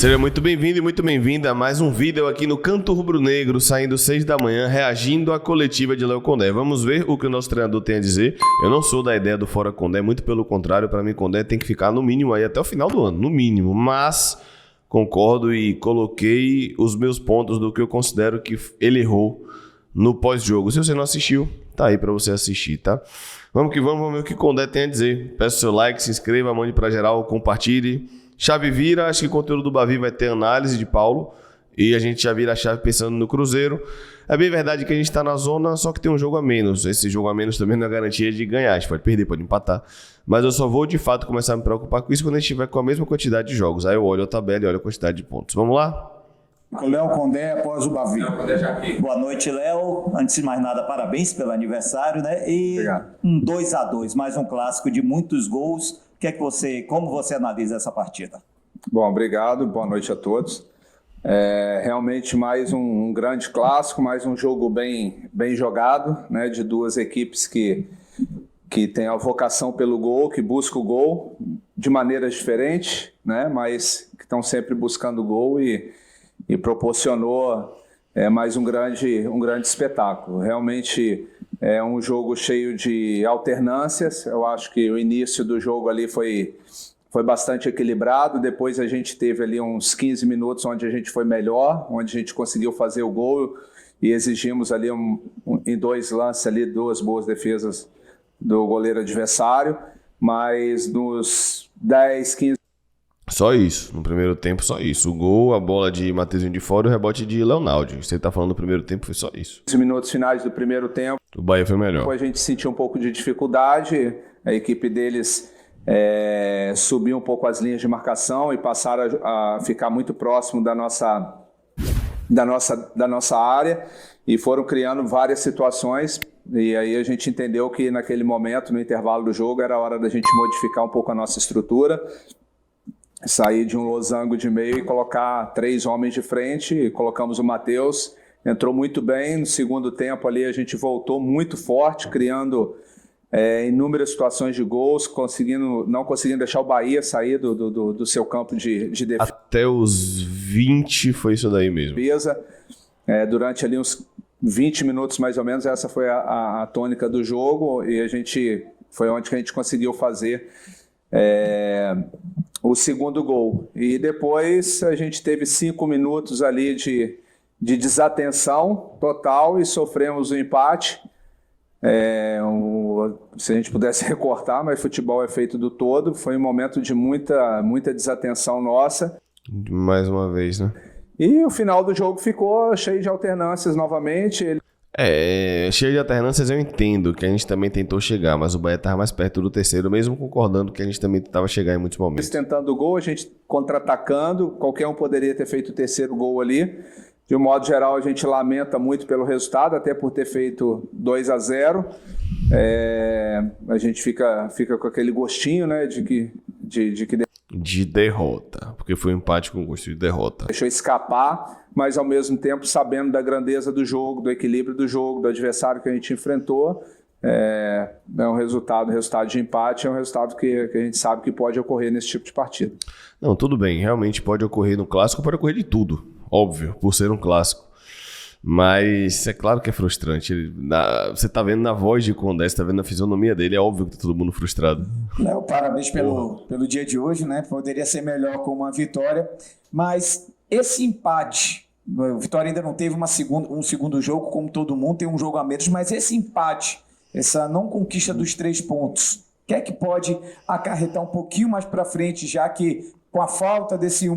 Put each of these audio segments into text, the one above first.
Seja muito bem-vindo e muito bem-vinda a mais um vídeo aqui no Canto Rubro Negro, saindo 6 da manhã, reagindo à coletiva de Léo Condé. Vamos ver o que o nosso treinador tem a dizer. Eu não sou da ideia do Fora Condé, muito pelo contrário, para mim Condé tem que ficar no mínimo aí até o final do ano, no mínimo. Mas concordo e coloquei os meus pontos do que eu considero que ele errou no pós-jogo. Se você não assistiu, tá aí para você assistir, tá? Vamos que vamos ver o que Condé tem a dizer. Peço seu like, se inscreva, mande para geral, compartilhe. Chave vira, acho que o conteúdo do Bavi vai ter análise de Paulo e a gente já vira a chave pensando no Cruzeiro. É bem verdade que a gente está na zona, só que tem um jogo a menos. Esse jogo a menos também não é garantia de ganhar, a gente pode perder, pode empatar. Mas eu só vou de fato começar a me preocupar com isso quando a gente estiver com a mesma quantidade de jogos. Aí eu olho a tabela e olho a quantidade de pontos. Vamos lá? O Léo Condé após o Bavi. Boa noite, Léo. Antes de mais nada, parabéns pelo aniversário, né? E Obrigado. Um 2-2, mais um clássico de muitos gols. Como você analisa essa partida? Bom, obrigado. Boa noite a todos. Realmente mais um grande clássico, mais um jogo bem jogado, né? De duas equipes que têm a vocação pelo gol, que buscam o gol de maneiras diferentes, né? Mas que estão sempre buscando o gol e proporcionou mais um grande espetáculo. Realmente é um jogo cheio de alternâncias. Eu acho que o início do jogo ali foi bastante equilibrado. Depois a gente teve ali uns 15 minutos onde a gente foi melhor, onde a gente conseguiu fazer o gol e exigimos ali em dois lances ali, duas boas defesas do goleiro adversário. Mas nos 10, 15... Só isso, no primeiro tempo só isso. O gol, a bola de Matheusinho de fora e o rebote de Leonardo. Você tá falando no primeiro tempo, foi só isso. 15 minutos finais do primeiro tempo. O Bahia foi melhor. A gente sentiu um pouco de dificuldade, a equipe deles subiu um pouco as linhas de marcação e passaram a ficar muito próximo da nossa área e foram criando várias situações. E aí a gente entendeu que naquele momento, no intervalo do jogo, era hora da gente modificar um pouco a nossa estrutura, sair de um losango de meio e colocar 3 homens de frente. E colocamos o Matheus, entrou muito bem. No segundo tempo ali a gente voltou muito forte, criando inúmeras situações de gols, não conseguindo deixar o Bahia sair do seu campo de defesa. Até os 20 foi isso daí mesmo. Durante ali uns 20 minutos mais ou menos, essa foi a tônica do jogo e foi onde que a gente conseguiu fazer o segundo gol. E depois a gente teve 5 minutos ali de desatenção total e sofremos o empate. Se a gente pudesse recortar, mas futebol é feito do todo. Foi um momento de muita desatenção nossa. Mais uma vez, né? E o final do jogo ficou cheio de alternâncias novamente. Cheio de alternâncias eu entendo que a gente também tentou chegar, mas o Bahia estava mais perto do terceiro, mesmo concordando que a gente também tentava chegar em muitos momentos. Tentando o gol, a gente contra-atacando, qualquer um poderia ter feito o terceiro gol ali. De um modo geral, a gente lamenta muito pelo resultado, até por ter feito 2-0. A gente fica com aquele gostinho, né, de derrota, porque foi um empate com gosto de derrota. Deixou escapar, mas ao mesmo tempo sabendo da grandeza do jogo, do equilíbrio do jogo, do adversário que a gente enfrentou. É um resultado de empate, é um resultado que a gente sabe que pode ocorrer nesse tipo de partida. Não, tudo bem, realmente pode ocorrer no clássico, pode ocorrer de tudo, óbvio, por ser um clássico. Mas é claro que é frustrante. Você tá vendo na voz de Condé, você tá vendo na fisionomia dele, é óbvio que tá todo mundo frustrado. Léo, parabéns pelo dia de hoje, né? Poderia ser melhor com uma vitória, mas esse empate, o Vitória ainda não teve um segundo jogo, como todo mundo, tem um jogo a menos, mas esse empate, essa não conquista dos 3 pontos, o que é que pode acarretar um pouquinho mais para frente, já que com a falta desse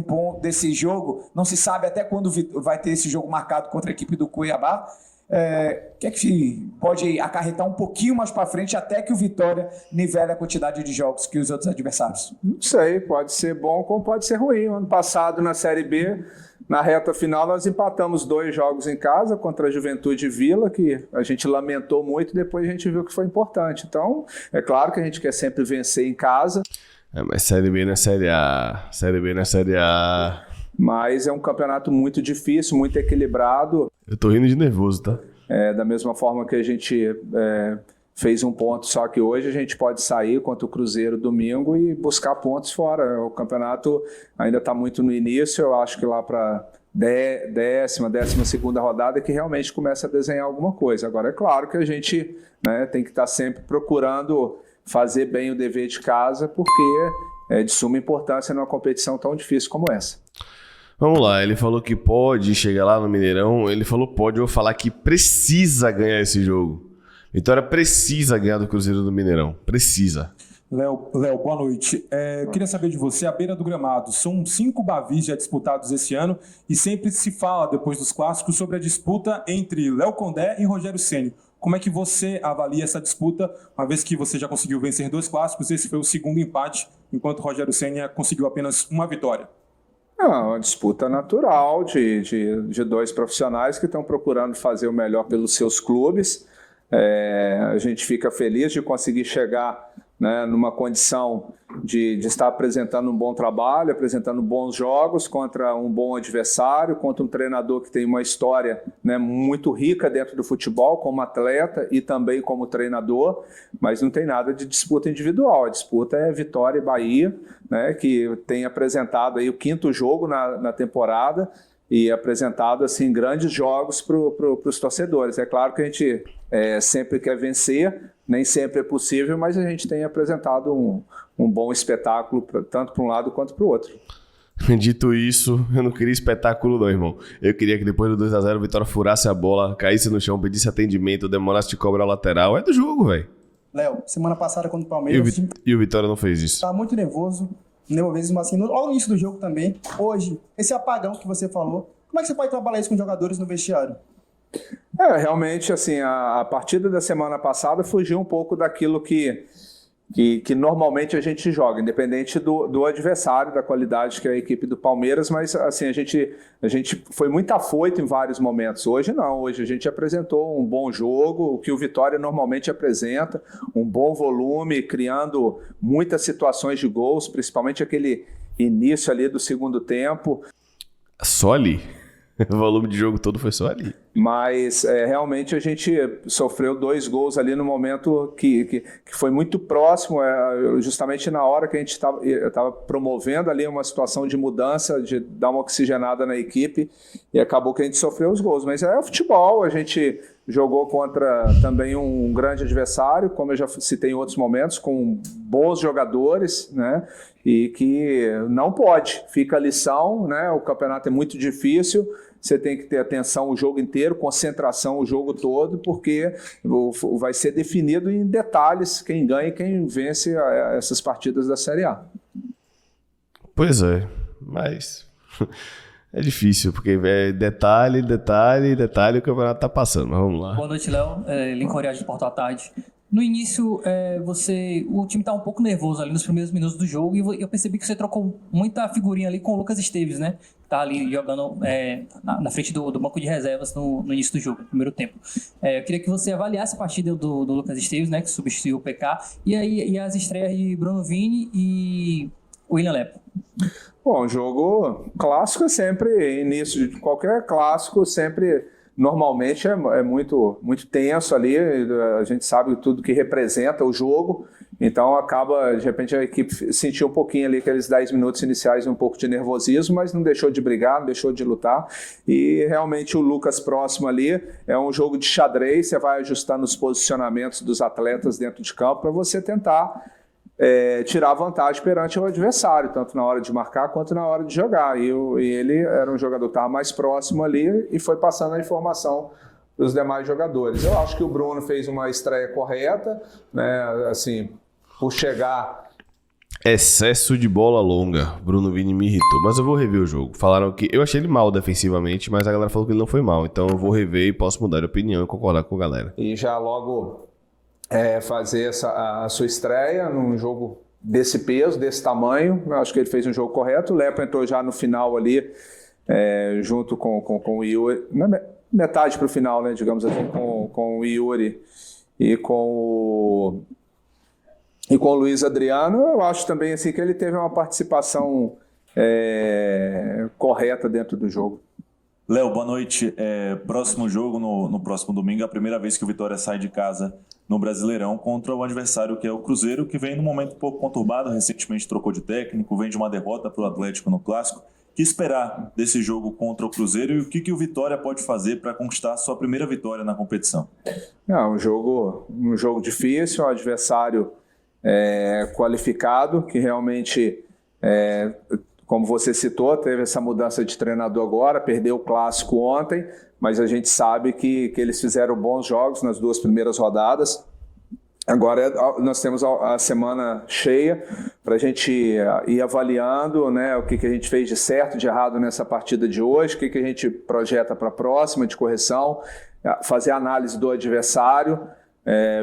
jogo, não se sabe até quando vai ter esse jogo marcado contra a equipe do Cuiabá. O que é que pode acarretar um pouquinho mais para frente até que o Vitória nivele a quantidade de jogos que os outros adversários? Não sei, pode ser bom como pode ser ruim. Ano passado, na Série B, na reta final, nós empatamos 2 jogos em casa contra a Juventude e Vila, que a gente lamentou muito, depois a gente viu que foi importante. Então, é claro que a gente quer sempre vencer em casa. Mas Série B não é Série A. Série B não é Série A. Mas é um campeonato muito difícil, muito equilibrado. Eu tô rindo de nervoso, tá? Da mesma forma que a gente fez um ponto, só que hoje a gente pode sair contra o Cruzeiro domingo e buscar pontos fora. O campeonato ainda está muito no início, eu acho que lá para 12ª rodada que realmente começa a desenhar alguma coisa. Agora, é claro que a gente, né, tem que estar sempre procurando fazer bem o dever de casa, porque é de suma importância numa competição tão difícil como essa. Vamos lá, ele falou que pode chegar lá no Mineirão, ele falou pode, eu vou falar que precisa ganhar esse jogo. Vitória precisa ganhar do Cruzeiro do Mineirão, precisa. Léo, boa noite. Eu queria saber de você, à beira do gramado, são 5 Bavis já disputados esse ano e sempre se fala, depois dos clássicos, sobre a disputa entre Léo Condé e Rogério Ceni. Como é que você avalia essa disputa, uma vez que você já conseguiu vencer 2 clássicos, esse foi o segundo empate, enquanto Rogério Ceni conseguiu apenas uma vitória? É uma disputa natural de 2 profissionais que estão procurando fazer o melhor pelos seus clubes. A gente fica feliz de conseguir chegar, né, numa condição de estar apresentando um bom trabalho, apresentando bons jogos contra um bom adversário, contra um treinador que tem uma história, né, muito rica dentro do futebol, como atleta e também como treinador, mas não tem nada de disputa individual. A disputa é Vitória e Bahia, né, que tem apresentado aí o 5º jogo na temporada e apresentado assim, grandes jogos para os torcedores. É claro que a gente sempre quer vencer, nem sempre é possível, mas a gente tem apresentado um bom espetáculo, tanto para um lado quanto para o outro. Dito isso, eu não queria espetáculo não, irmão. Eu queria que depois do 2-0 o Vitória furasse a bola, caísse no chão, pedisse atendimento, demorasse de cobrar o lateral. É do jogo, velho. Léo, semana passada contra o Palmeiras... E o Vitória não fez isso. Tá muito nervoso, mas assim, logo no início do jogo também. Hoje, esse apagão que você falou, como é que você pode trabalhar isso com os jogadores no vestiário? Realmente, assim, a partida da semana passada fugiu um pouco daquilo que normalmente a gente joga, independente do adversário, da qualidade que é a equipe do Palmeiras, mas assim, a gente foi muito afoito em vários momentos. Hoje não, hoje a gente apresentou um bom jogo, o que o Vitória normalmente apresenta, um bom volume, criando muitas situações de gols, principalmente aquele início ali do segundo tempo. Só ali? O volume de jogo todo foi só ali. Mas realmente a gente sofreu 2 gols ali no momento que foi muito próximo, justamente na hora que a gente estava promovendo ali uma situação de mudança, de dar uma oxigenada na equipe, e acabou que a gente sofreu os gols. Mas é o futebol, a gente jogou contra também um grande adversário, como eu já citei em outros momentos, com bons jogadores, né? E que não pode, fica a lição, né? O campeonato é muito difícil, você tem que ter atenção o jogo inteiro, concentração o jogo todo, porque vai ser definido em detalhes quem ganha e quem vence essas partidas da Série A. Pois é, mas é difícil, porque é detalhe, o campeonato tá passando, mas vamos lá. Boa noite, Léo. Lincoln Oriage de Porto à Tarde. No início, o time tá um pouco nervoso ali nos primeiros minutos do jogo e eu percebi que você trocou muita figurinha ali com o Lucas Esteves, né? Tá ali jogando na frente do banco de reservas no início do jogo, no primeiro tempo. Eu queria que você avaliasse a partida do Lucas Esteves, né? Que substituiu o PK, e as estreias de Bruno Vini e William Lepo. Bom, jogo clássico é sempre, início de qualquer clássico, sempre... Normalmente é muito, muito tenso ali, a gente sabe tudo que representa o jogo, então acaba, de repente a equipe sentiu um pouquinho ali aqueles 10 minutos iniciais, um pouco de nervosismo, mas não deixou de brigar, não deixou de lutar, e realmente o Lucas próximo ali é um jogo de xadrez, você vai ajustando os posicionamentos dos atletas dentro de campo para você tentar tirar vantagem perante o adversário, tanto na hora de marcar quanto na hora de jogar. E ele era um jogador que estava mais próximo ali e foi passando a informação para os demais jogadores. Eu acho que o Bruno fez uma estreia correta, né? Assim, por chegar... Excesso de bola longa. Bruno Vini me irritou, mas eu vou rever o jogo. Falaram que... Eu achei ele mal defensivamente, mas a galera falou que ele não foi mal. Então eu vou rever e posso mudar de opinião e concordar com a galera. E já logo... fazer a sua estreia num jogo desse peso, desse tamanho. Eu acho que ele fez um jogo correto. O Lepo entrou já no final ali, junto com o Yuri, metade para o final, né, digamos assim, com o Yuri e com o Luiz Adriano. Eu acho também assim, que ele teve uma participação correta dentro do jogo. Léo, boa noite. Próximo jogo, no próximo domingo, é a primeira vez que o Vitória sai de casa no Brasileirão contra o adversário que é o Cruzeiro, que vem num momento um pouco conturbado, recentemente trocou de técnico, vem de uma derrota para o Atlético no Clássico. O que esperar desse jogo contra o Cruzeiro e o que o Vitória pode fazer para conquistar a sua primeira vitória na competição? Um jogo difícil, um adversário qualificado, que realmente, como você citou, teve essa mudança de treinador agora, perdeu o Clássico ontem, mas a gente sabe que eles fizeram bons jogos nas 2 primeiras rodadas. Agora nós temos a semana cheia para a gente ir avaliando, né, o que a gente fez de certo, de errado nessa partida de hoje, o que a gente projeta para a próxima de correção, fazer a análise do adversário,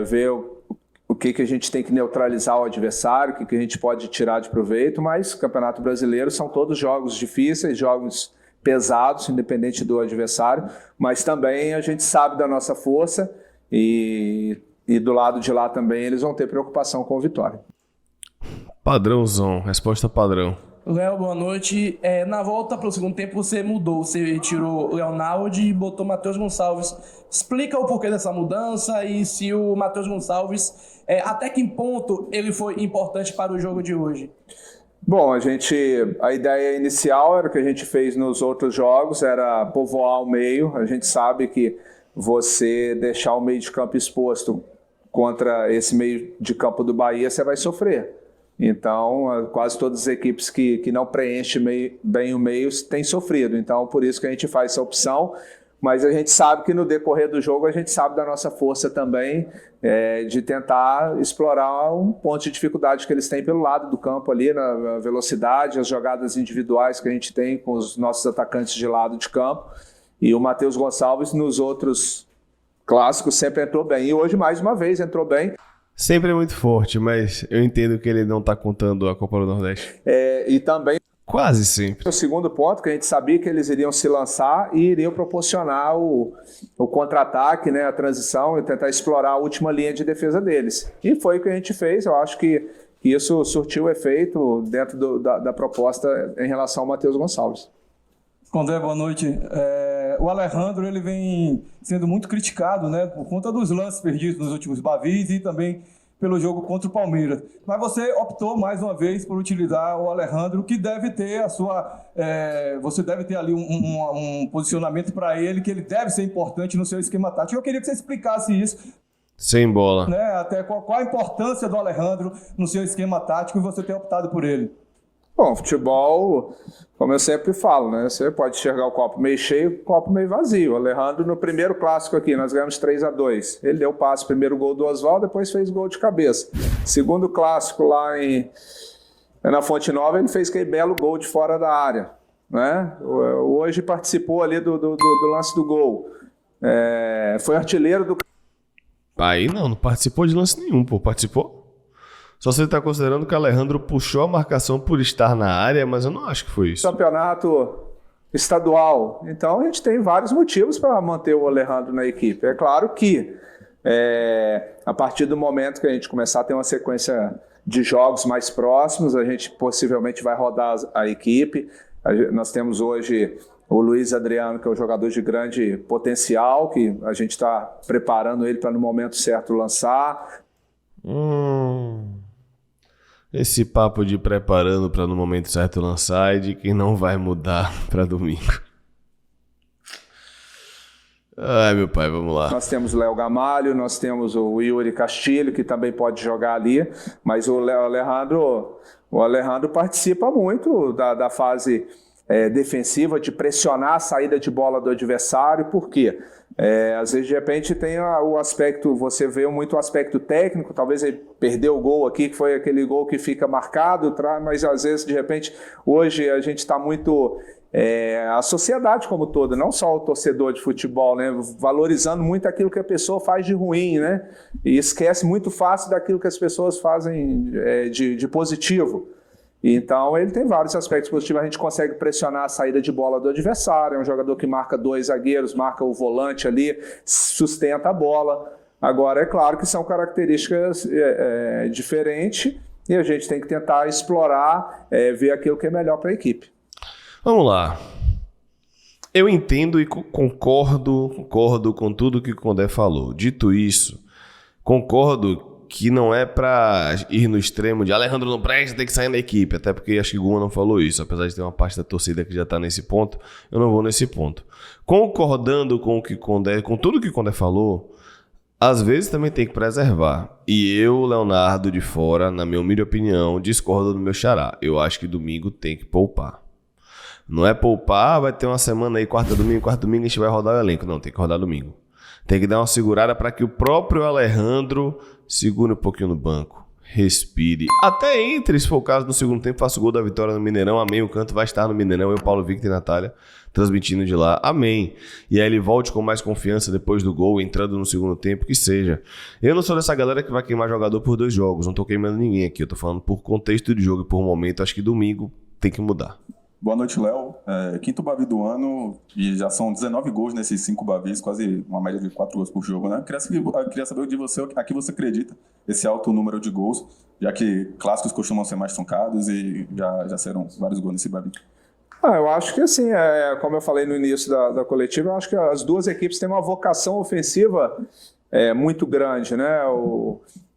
ver o que a gente tem que neutralizar o adversário, o que a gente pode tirar de proveito, mas o Campeonato Brasileiro são todos jogos difíceis, jogos pesados, independente do adversário, mas também a gente sabe da nossa força e do lado de lá também eles vão ter preocupação com a vitória. Padrãozão, resposta padrão. Léo, boa noite. Na volta para o segundo tempo você mudou, você tirou o Leonardo e botou o Matheus Gonçalves. Explica o porquê dessa mudança e se o Matheus Gonçalves, até que ponto ele foi importante para o jogo de hoje? Bom, a ideia inicial era o que a gente fez nos outros jogos, era povoar o meio. A gente sabe que você deixar o meio de campo exposto contra esse meio de campo do Bahia, você vai sofrer. Então, quase todas as equipes que não preenchem bem o meio têm sofrido. Então, por isso que a gente faz essa opção. Mas a gente sabe que no decorrer do jogo, a gente sabe da nossa força também, de tentar explorar um ponto de dificuldade que eles têm pelo lado do campo ali, na velocidade, as jogadas individuais que a gente tem com os nossos atacantes de lado de campo. E o Matheus Gonçalves, nos outros clássicos, sempre entrou bem. E hoje, mais uma vez, entrou bem. Sempre é muito forte, mas eu entendo que ele não tá contando a Copa do Nordeste. E também quase sempre. O segundo ponto, que a gente sabia que eles iriam se lançar e iriam proporcionar o contra-ataque, né, a transição, e tentar explorar a última linha de defesa deles. E foi o que a gente fez. Eu acho que isso surtiu efeito dentro da proposta em relação ao Matheus Gonçalves. Condé, boa noite. O Alejandro ele vem sendo muito criticado, né, por conta dos lances perdidos nos últimos Bavis e também pelo jogo contra o Palmeiras. Mas você optou mais uma vez por utilizar o Alejandro, que deve ter a sua... você deve ter ali um posicionamento para ele, que ele deve ser importante no seu esquema tático. Eu queria que você explicasse isso. Sem bola. Né, até qual a importância do Alejandro no seu esquema tático e você ter optado por ele. Bom, futebol, como eu sempre falo, né? Você pode enxergar o copo meio cheio, o copo meio vazio. O Alejandro, no primeiro clássico aqui, nós ganhamos 3-2. Ele deu passe, primeiro gol do Oswaldo, depois fez gol de cabeça. Segundo clássico lá na Fonte Nova, ele fez aquele belo gol de fora da área, né? Hoje participou ali do lance do gol. Foi artilheiro do... Aí não participou de lance nenhum, pô. Participou? Só você está considerando que o Alejandro puxou a marcação por estar na área, mas eu não acho que foi isso. Campeonato estadual. Então a gente tem vários motivos para manter o Alejandro na equipe. É claro que a partir do momento que a gente começar a ter uma sequência de jogos mais próximos, a gente possivelmente vai rodar a equipe. Nós temos hoje o Luiz Adriano, que é um jogador de grande potencial, que a gente está preparando ele para no momento certo lançar. Esse papo de preparando para no momento certo lançar é de quem não vai mudar para domingo. Ai, meu pai, vamos lá. Nós temos o Léo Gamalho, nós temos o Yuri Castilho, que também pode jogar ali, mas o Alejandro participa muito da fase defensiva, de pressionar a saída de bola do adversário. Por quê? Às vezes, de repente, tem o aspecto, você vê muito o aspecto técnico, talvez ele perdeu o gol aqui, que foi aquele gol que fica marcado, mas às vezes, de repente, hoje a gente está muito... a sociedade como toda, não só o torcedor de futebol, né, valorizando muito aquilo que a pessoa faz de ruim, né, e esquece muito fácil daquilo que as pessoas fazem de positivo. Então ele tem vários aspectos positivos. A gente consegue pressionar a saída de bola do adversário, é um jogador que marca 2 zagueiros, marca o volante ali, sustenta a bola. Agora é claro que são características diferentes e a gente tem que tentar explorar, ver aquilo que é melhor para a equipe. Vamos lá. Eu entendo e concordo com tudo que o Condé falou. Dito isso, concordo que não é pra ir no extremo de Alejandro não presta, tem que sair da equipe, até porque acho que Guma não falou isso, apesar de ter uma parte da torcida que já tá nesse ponto, eu não vou nesse ponto. Concordando com tudo que o Condé falou, às vezes também tem que preservar. E eu, Leonardo, de fora, na minha humilde opinião, discordo do meu xará. Eu acho que domingo tem que poupar. Não é poupar, vai ter uma semana aí, quarta domingo a gente vai rodar o elenco. Não, tem que rodar domingo. Tem que dar uma segurada para que o próprio Alejandro segure um pouquinho no banco. Respire. Até entre, se for o caso, no segundo tempo, faça o gol da vitória no Mineirão. Amém. O canto vai estar no Mineirão. Eu, Paulo Victor e Natália transmitindo de lá. Amém. E aí ele volte com mais confiança depois do gol, entrando no segundo tempo, que seja. Eu não sou dessa galera que vai queimar jogador por 2 jogos. Não tô queimando ninguém aqui. Eu tô falando por contexto de jogo e por momento. Acho que domingo tem que mudar. Boa noite, Léo. Quinto Bavi do ano e já são 19 gols nesses 5 Bavis, quase uma média de 4 gols por jogo, né? Queria saber de você a que você acredita esse alto número de gols, já que clássicos costumam ser mais truncados e já serão vários gols nesse Bavi. Eu acho que assim, como eu falei no início da coletiva, eu acho que as duas equipes têm uma vocação ofensiva muito grande, né?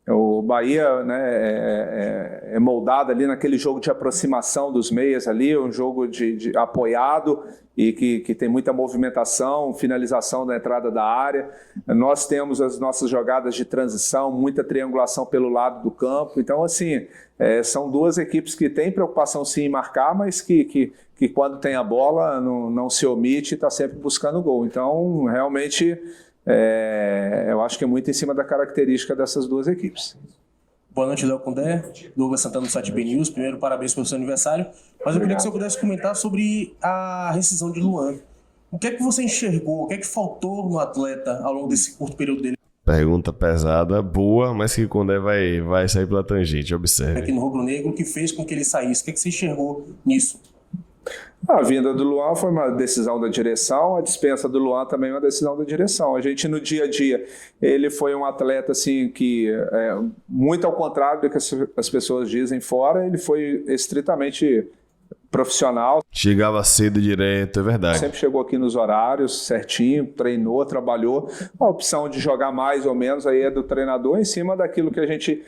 O Bahia, né, é moldado ali naquele jogo de aproximação dos meias ali, um jogo de apoiado e que tem muita movimentação, finalização da entrada da área. Nós temos as nossas jogadas de transição, muita triangulação pelo lado do campo. Então, assim, são duas equipes que têm preocupação sim em marcar, mas que quando tem a bola não se omite e está sempre buscando gol. Então, realmente... eu acho que é muito em cima da característica dessas duas equipes. Boa noite, Léo Condé, Douglas Santana do site BNews. Primeiro, parabéns pelo seu aniversário. Mas eu queria que você pudesse comentar sobre a rescisão de Luan. O que é que você enxergou? O que é que faltou no atleta ao longo desse curto período dele? Pergunta pesada, boa, mas que o Condé vai sair pela tangente, observe. Aqui no Rubro Negro, o que fez com que ele saísse? O que é que você enxergou nisso? A vinda do Luan foi uma decisão da direção, a dispensa do Luan também é uma decisão da direção. A gente, no dia a dia, ele foi um atleta assim, que, muito ao contrário do que as pessoas dizem fora, ele foi estritamente profissional. Chegava cedo direto, é verdade. Sempre chegou aqui nos horários, certinho, treinou, trabalhou. A opção de jogar mais ou menos aí é do treinador em cima daquilo que a gente...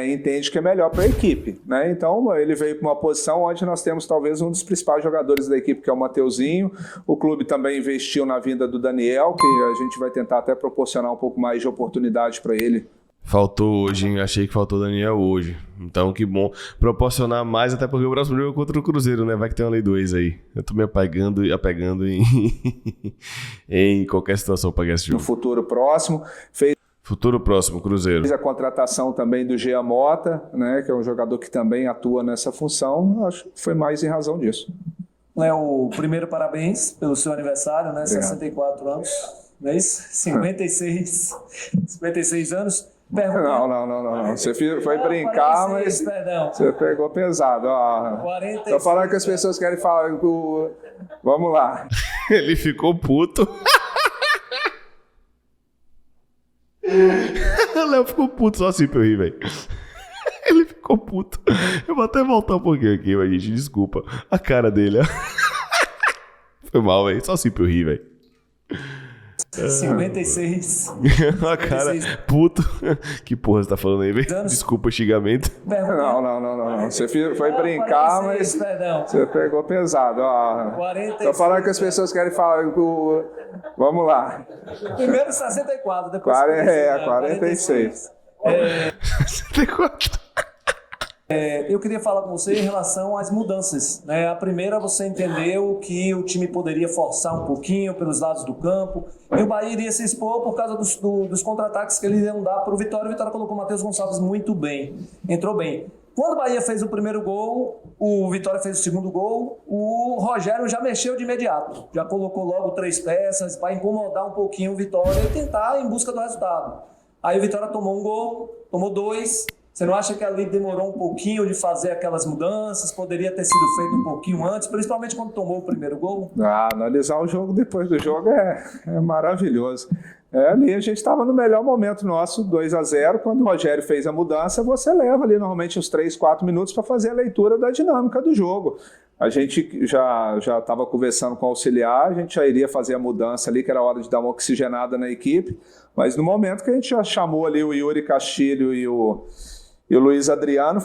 entende que é melhor para a equipe, né? Então ele veio para uma posição onde nós temos talvez um dos principais jogadores da equipe, que é o Mateuzinho. O clube também investiu na vinda do Daniel, que a gente vai tentar até proporcionar um pouco mais de oportunidade para ele. Faltou hoje, hein? Achei que faltou o Daniel hoje. Então, que bom. Proporcionar mais, até porque o próximo jogo é contra o Cruzeiro, né? Vai que tem uma lei 2 aí. Eu tô me apegando em qualquer situação para esse jogo. No futuro próximo, Futuro próximo, Cruzeiro. Fez a contratação também do Jean Mota, né, que é um jogador que também atua nessa função. Acho que foi mais em razão disso. Léo, primeiro parabéns pelo seu aniversário, né? Obrigado. 64 anos, não é isso? 56 anos. Não. Você foi brincar, mas você pegou pesado. Tô falando que as pessoas querem falar. Vamos lá. Ele ficou puto. O Léo ficou puto só assim pra eu rir, velho. Ele ficou puto. Eu vou até voltar um pouquinho aqui, mas gente, desculpa. A cara dele, ó. Foi mal, velho. Só assim pra eu rir, velho. 56. A cara, puto. Que porra você tá falando aí, velho? Desculpa o xingamento. Não. Você foi brincar, mas você pegou pesado. Tô falando que as pessoas querem falar. Vamos lá. Primeiro 64, depois 46. 64. Eu queria falar com você em relação às mudanças, né? A primeira, você entendeu que o time poderia forçar um pouquinho pelos lados do campo e o Bahia iria se expor por causa dos contra-ataques que eles iam dar para o Vitória. O Vitória colocou o Matheus Gonçalves muito bem, entrou bem. Quando o Bahia fez o primeiro gol, o Vitória fez o segundo gol, o Rogério já mexeu de imediato, já colocou logo 3 peças para incomodar um pouquinho o Vitória e tentar em busca do resultado. Aí o Vitória tomou um gol, tomou 2. Você não acha que ali demorou um pouquinho de fazer aquelas mudanças? Poderia ter sido feito um pouquinho antes, principalmente quando tomou o primeiro gol? Analisar o jogo depois do jogo é maravilhoso. Ali a gente estava no melhor momento nosso, 2-0. Quando o Rogério fez a mudança, você leva ali normalmente uns 3, 4 minutos para fazer a leitura da dinâmica do jogo. a gente já estava conversando com o auxiliar, a gente já iria fazer a mudança ali, que era a hora de dar uma oxigenada na equipe, mas no momento que a gente já chamou ali o Yuri Castilho e o Luiz Adriano,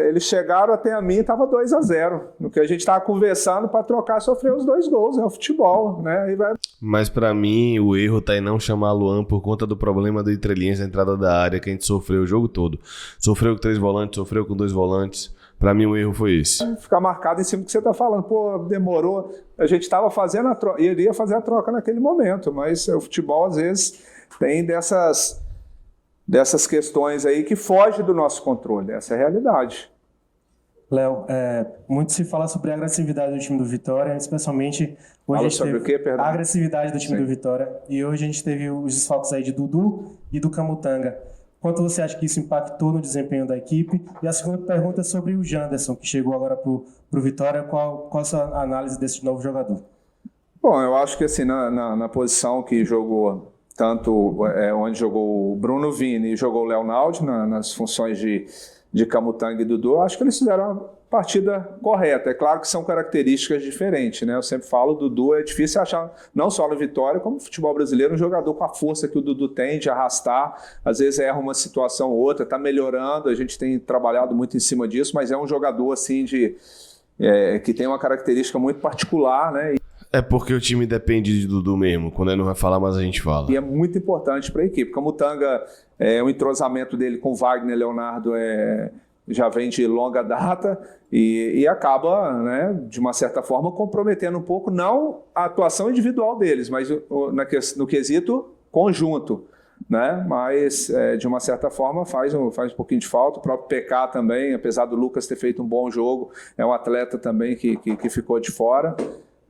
eles chegaram até a mim e estava 2-0. No que a gente estava conversando para trocar, sofreu os 2 gols, é o futebol, né? Mas pra mim, o erro tá em não chamar Luan por conta do problema do Entrelinhas na entrada da área, que a gente sofreu o jogo todo. Sofreu com 3 volantes, sofreu com 2 volantes. Pra mim, o erro foi esse. Ficar marcado em cima do que você está falando. Pô, demorou. A gente estava fazendo a troca, iria fazer a troca naquele momento, mas o futebol, às vezes, tem dessas questões aí que fogem do nosso controle. Essa é a realidade. Léo, muito se fala sobre a agressividade do time do Vitória, especialmente hoje Fala sobre o quê, perdão? a agressividade do time do Vitória. E hoje a gente teve os desfalques aí de Dudu e do Camutanga. Quanto você acha que isso impactou no desempenho da equipe? E a segunda pergunta é sobre o Janderson, que chegou agora para o Vitória. Qual a sua análise desse novo jogador? Bom, eu acho que assim, na posição que jogou, tanto onde jogou o Bruno Vini e jogou o Leonaldo, nas funções de Camutanga e Dudu, eu acho que eles fizeram a partida correta. É claro que são características diferentes, né? Eu sempre falo, o Dudu é difícil achar, não só no Vitória, como no futebol brasileiro, um jogador com a força que o Dudu tem de arrastar, às vezes erra uma situação ou outra, está melhorando, a gente tem trabalhado muito em cima disso, mas é um jogador assim que tem uma característica muito particular, né? É porque o time depende de Dudu mesmo. Quando ele não vai falar, mas a gente fala. E é muito importante para a equipe. Como o Tanga, o entrosamento dele com Wagner Leonardo já vem de longa data e acaba, né, de uma certa forma, comprometendo um pouco, não a atuação individual deles, mas no quesito conjunto. Né? Mas, de uma certa forma, faz um pouquinho de falta. O próprio PK também, apesar do Lucas ter feito um bom jogo, é um atleta também que ficou de fora.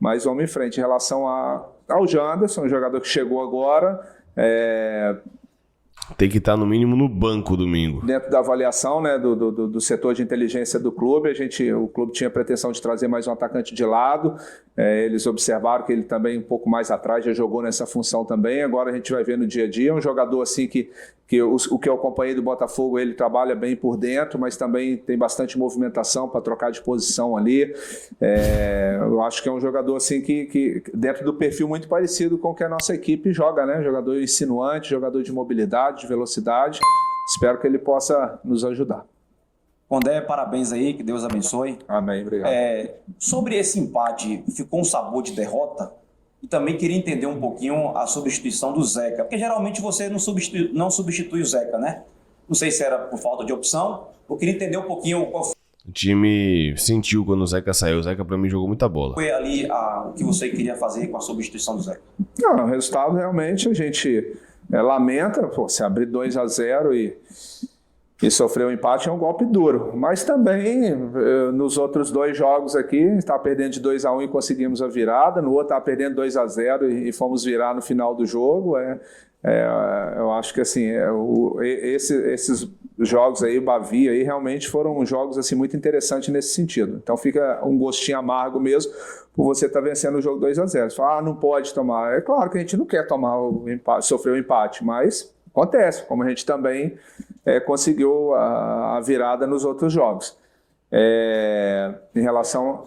Mas vamos em frente. Em relação ao Janderson, um jogador que chegou agora, tem que estar no mínimo no banco domingo. Dentro da avaliação, né, do setor de inteligência do clube, o clube tinha a pretensão de trazer mais um atacante de lado. Eles observaram que ele também um pouco mais atrás já jogou nessa função também. Agora a gente vai ver no dia a dia um jogador assim que o que eu acompanhei do Botafogo, ele trabalha bem por dentro, mas também tem bastante movimentação para trocar de posição ali. Eu acho que é um jogador assim que dentro do perfil muito parecido com o que a nossa equipe joga, né? Jogador insinuante, jogador de mobilidade, de velocidade. Espero que ele possa nos ajudar. Condé, parabéns aí, que Deus abençoe. Amém, obrigado. Sobre esse empate, ficou um sabor de derrota? E também queria entender um pouquinho a substituição do Zeca, porque geralmente você não substitui o Zeca, né? Não sei se era por falta de opção. Eu queria entender um pouquinho qual O time sentiu quando o Zeca saiu. O Zeca, pra mim, jogou muita bola. foi ali o que você queria fazer com a substituição do Zeca. Não, o resultado realmente a gente lamenta. Se abrir 2-0 e sofrer um empate é um golpe duro. Mas também, nos outros 2 jogos aqui, a gente estava perdendo de 2-1 e conseguimos a virada. No outro estava perdendo 2-0 e fomos virar no final do jogo. Eu acho que assim, esses jogos aí, Bavia, aí, realmente foram jogos assim, muito interessantes nesse sentido. Então fica um gostinho amargo mesmo por você estar vencendo o jogo 2-0. Você fala, não pode tomar. É claro que a gente não quer tomar o empate, sofrer o empate, mas acontece, como a gente também conseguiu a virada nos outros jogos. Em relação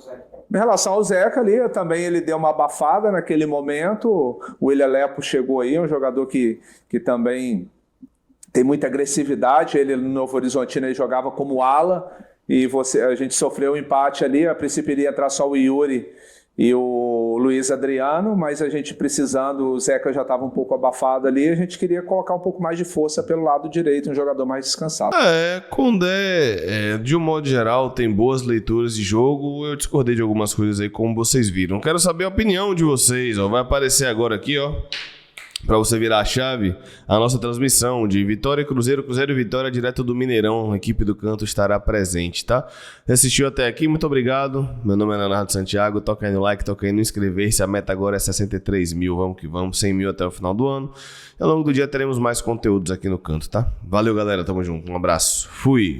ao Zeca ali, também ele deu uma abafada naquele momento. O William Lepo chegou aí, um jogador que também tem muita agressividade. Ele no Novo Horizontino ele jogava como ala e a gente sofreu um empate ali. A princípio iria entrar só o Yuri e o Luiz Adriano, mas a gente precisando, o Zeca já estava um pouco abafado ali, a gente queria colocar um pouco mais de força pelo lado direito, um jogador mais descansado. Condé, de um modo geral, tem boas leituras de jogo. Eu discordei de algumas coisas aí, como vocês viram. Quero saber a opinião de vocês, ó. Vai aparecer agora aqui, ó, para você virar a chave, a nossa transmissão de Vitória e Cruzeiro, Cruzeiro e Vitória, direto do Mineirão. A equipe do Canto estará presente, tá? Você assistiu até aqui, muito obrigado. Meu nome é Leonardo Santiago, toca aí no like, toca aí no inscrever-se. A meta agora é 63 mil, vamos que vamos, 100 mil até o final do ano. E ao longo do dia teremos mais conteúdos aqui no Canto, tá? Valeu, galera, tamo junto, um abraço, fui!